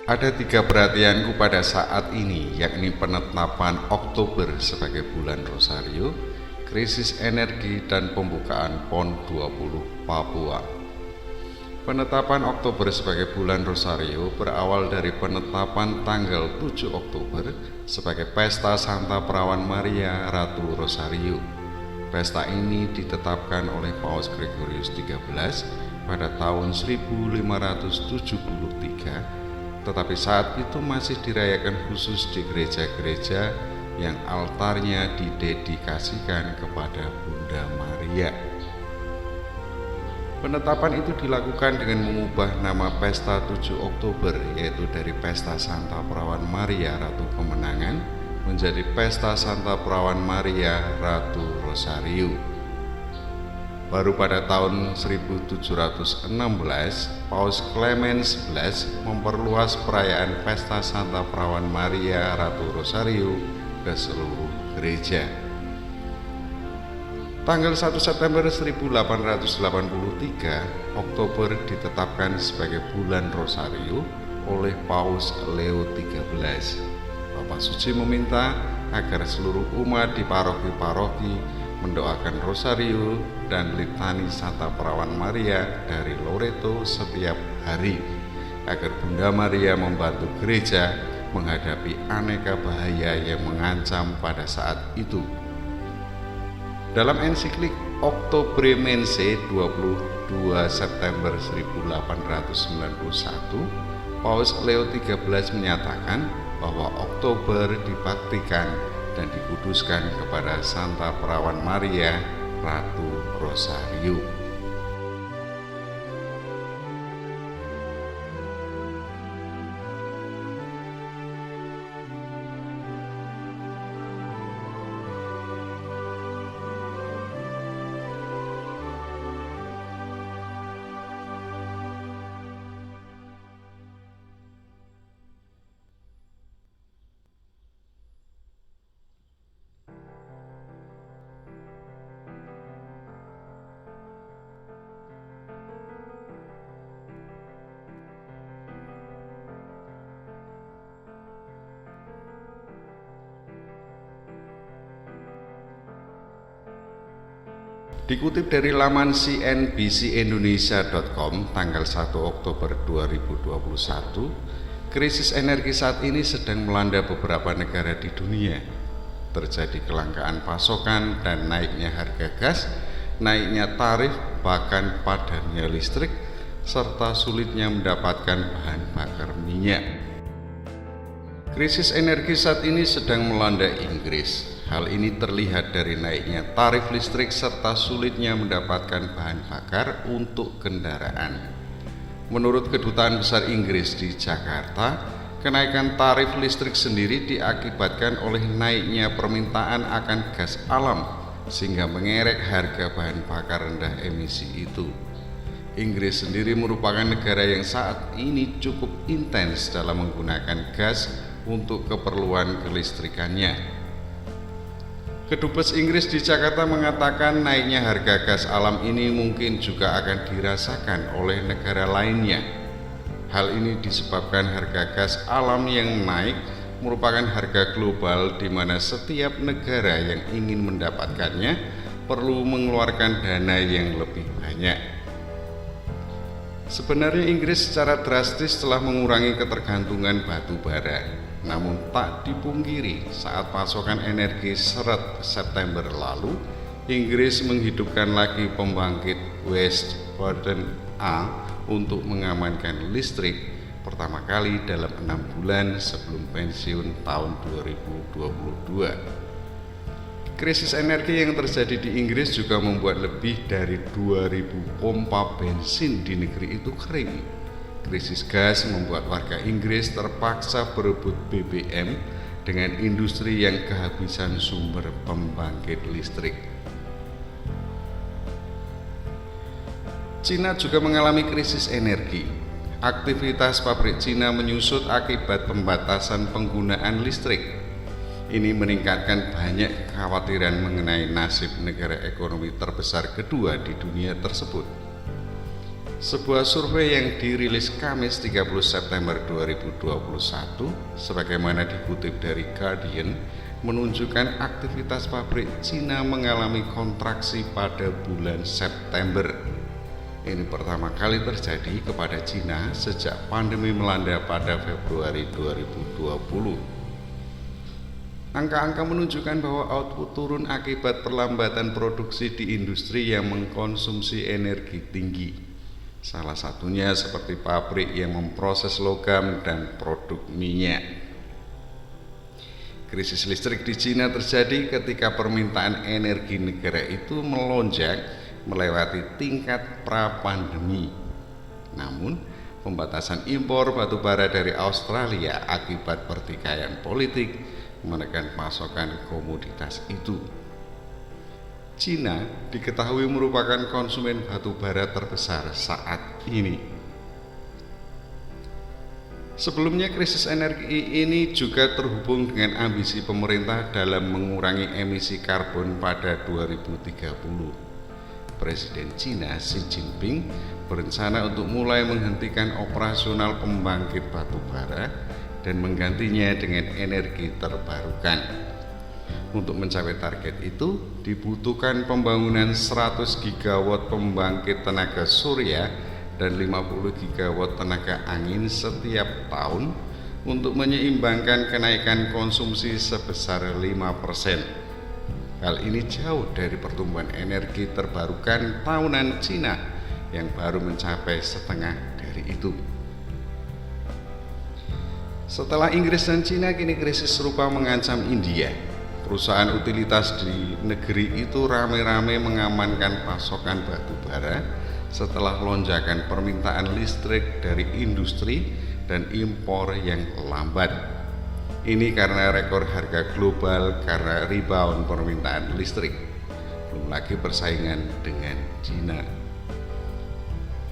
Ada tiga perhatianku pada saat ini, yakni penetapan Oktober sebagai bulan Rosario, krisis energi, dan pembukaan PON 20 Papua. Penetapan Oktober sebagai bulan Rosario berawal dari penetapan tanggal 7 Oktober sebagai Pesta Santa Perawan Maria Ratu Rosario. Pesta ini ditetapkan oleh Paus Gregorius XIII pada tahun 1573, tetapi saat itu masih dirayakan khusus di gereja-gereja yang altarnya didedikasikan kepada Bunda Maria. Penetapan itu dilakukan dengan mengubah nama Pesta 7 Oktober, yaitu dari Pesta Santa Perawan Maria Ratu Kemenangan menjadi Pesta Santa Perawan Maria Ratu Rosario. Baru pada tahun 1716, Paus Clemens XI memperluas perayaan Pesta Santa Perawan Maria Ratu Rosario ke seluruh gereja. Tanggal 1 September 1883, Oktober ditetapkan sebagai bulan Rosario oleh Paus Leo XIII. Bapak Suci meminta agar seluruh umat di paroki-paroki mendoakan Rosario dan Litani Santa Perawan Maria dari Loreto setiap hari, agar Bunda Maria membantu gereja menghadapi aneka bahaya yang mengancam pada saat itu. Dalam ensiklik Octobremense 22 September 1891, Paus Leo XIII menyatakan bahwa Oktober dibaktikan dan dikuduskan kepada Santa Perawan Maria Ratu Rosario. Dikutip dari laman cnbcindonesia.com tanggal 1 Oktober 2021, krisis energi saat ini sedang melanda beberapa negara di dunia. Terjadi kelangkaan pasokan dan naiknya harga gas, naiknya tarif, bahkan padamnya listrik, serta sulitnya mendapatkan bahan bakar minyak. Krisis energi saat ini sedang melanda Inggris. Hal ini terlihat dari naiknya tarif listrik serta sulitnya mendapatkan bahan bakar untuk kendaraan. Menurut Kedutaan Besar Inggris di Jakarta, kenaikan tarif listrik sendiri diakibatkan oleh naiknya permintaan akan gas alam, sehingga mengerek harga bahan bakar rendah emisi itu. Inggris sendiri merupakan negara yang saat ini cukup intens dalam menggunakan gas untuk keperluan kelistrikannya. Kedubes Inggris di Jakarta mengatakan naiknya harga gas alam ini mungkin juga akan dirasakan oleh negara lainnya. Hal ini disebabkan harga gas alam yang naik merupakan harga global di mana setiap negara yang ingin mendapatkannya perlu mengeluarkan dana yang lebih banyak. Sebenarnya Inggris secara drastis telah mengurangi ketergantungan batu bara. Namun tak dipungkiri, saat pasokan energi seret September lalu, Inggris menghidupkan lagi pembangkit West Burton A untuk mengamankan listrik pertama kali dalam 6 bulan sebelum pensiun tahun 2022. Krisis energi yang terjadi di Inggris juga membuat lebih dari 2.000 pompa bensin di negeri itu kering. Krisis gas membuat warga Inggris terpaksa berebut BBM dengan industri yang kehabisan sumber pembangkit listrik. Cina juga mengalami krisis energi. Aktivitas pabrik Cina menyusut akibat pembatasan penggunaan listrik. Ini meningkatkan banyak kekhawatiran mengenai nasib negara ekonomi terbesar kedua di dunia tersebut. Sebuah survei yang dirilis Kamis 30 September 2021 sebagaimana dikutip dari Guardian menunjukkan aktivitas pabrik Cina mengalami kontraksi pada bulan September. Ini pertama kali terjadi kepada Cina sejak pandemi melanda pada Februari 2020. Angka-angka menunjukkan bahwa output turun akibat perlambatan produksi di industri yang mengkonsumsi energi tinggi. Salah satunya seperti pabrik yang memproses logam dan produk minyak. Krisis listrik di Cina terjadi ketika permintaan energi negara itu melonjak melewati tingkat pra-pandemi. Namun, pembatasan impor batu bara dari Australia akibat pertikaian politik menekan pasokan komoditas itu. Cina diketahui merupakan konsumen batu bara terbesar saat ini. Sebelumnya krisis energi ini juga terhubung dengan ambisi pemerintah dalam mengurangi emisi karbon pada 2030. Presiden Cina Xi Jinping berencana untuk mulai menghentikan operasional pembangkit batu bara dan menggantinya dengan energi terbarukan. Untuk mencapai target itu dibutuhkan pembangunan 100 gigawatt pembangkit tenaga surya dan 50 gigawatt tenaga angin setiap tahun untuk menyeimbangkan kenaikan konsumsi sebesar 5%. Hal ini jauh dari pertumbuhan energi terbarukan tahunan Cina yang baru mencapai setengah dari itu. Setelah Inggris dan Cina, kini krisis serupa mengancam India. Perusahaan utilitas di negeri itu rame-rame mengamankan pasokan batu bara setelah lonjakan permintaan listrik dari industri dan impor yang lambat. Ini karena rekor harga global karena rebound permintaan listrik, belum lagi persaingan dengan Cina.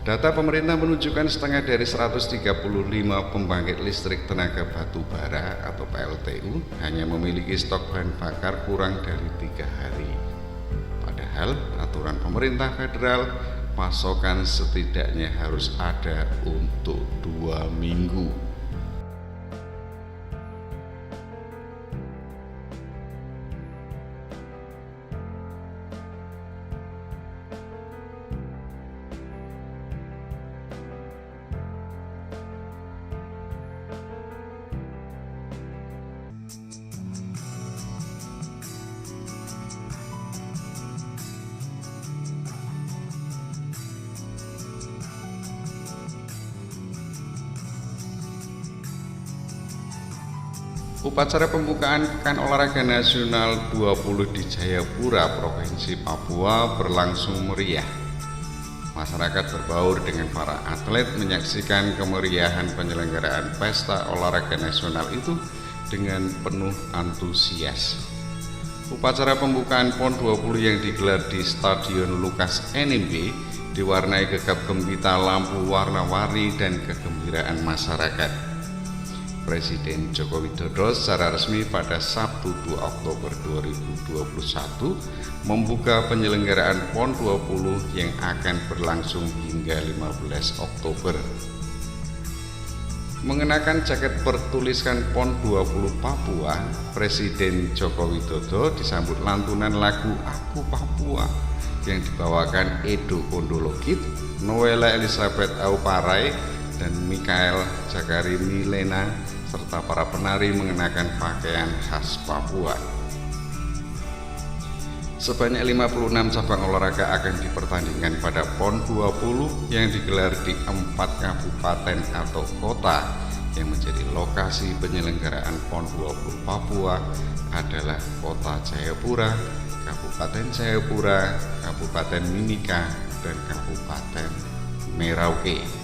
Data pemerintah menunjukkan setengah dari 135 pembangkit listrik tenaga batu bara atau PLTU hanya memiliki stok bahan bakar kurang dari 3 hari. Padahal aturan pemerintah federal pasokan setidaknya harus ada untuk 2 minggu. Upacara pembukaan Pekan Olahraga Nasional 20 di Jayapura, Provinsi Papua berlangsung meriah. Masyarakat berbaur dengan para atlet menyaksikan kemeriahan penyelenggaraan Pesta Olahraga Nasional itu dengan penuh antusias. Upacara pembukaan PON 20 yang digelar di Stadion Lukas NMB diwarnai gegap gempita lampu warna-warni dan kegembiraan masyarakat. Presiden Joko Widodo secara resmi pada Sabtu 2 Oktober 2021 membuka penyelenggaraan PON 20 yang akan berlangsung hingga 15 Oktober. Mengenakan jaket bertuliskan PON 20 Papua, Presiden Joko Widodo disambut lantunan lagu Aku Papua yang dibawakan Edo Kondologit, Noella Elizabeth Auparai, dan Mikael Jakari Milena serta para penari mengenakan pakaian khas Papua. Sebanyak 56 cabang olahraga akan dipertandingkan pada PON 20 yang digelar di 4 kabupaten atau kota yang menjadi lokasi penyelenggaraan PON 20 Papua adalah Kota Jayapura, Kabupaten Jayapura, Kabupaten Mimika, dan Kabupaten Merauke.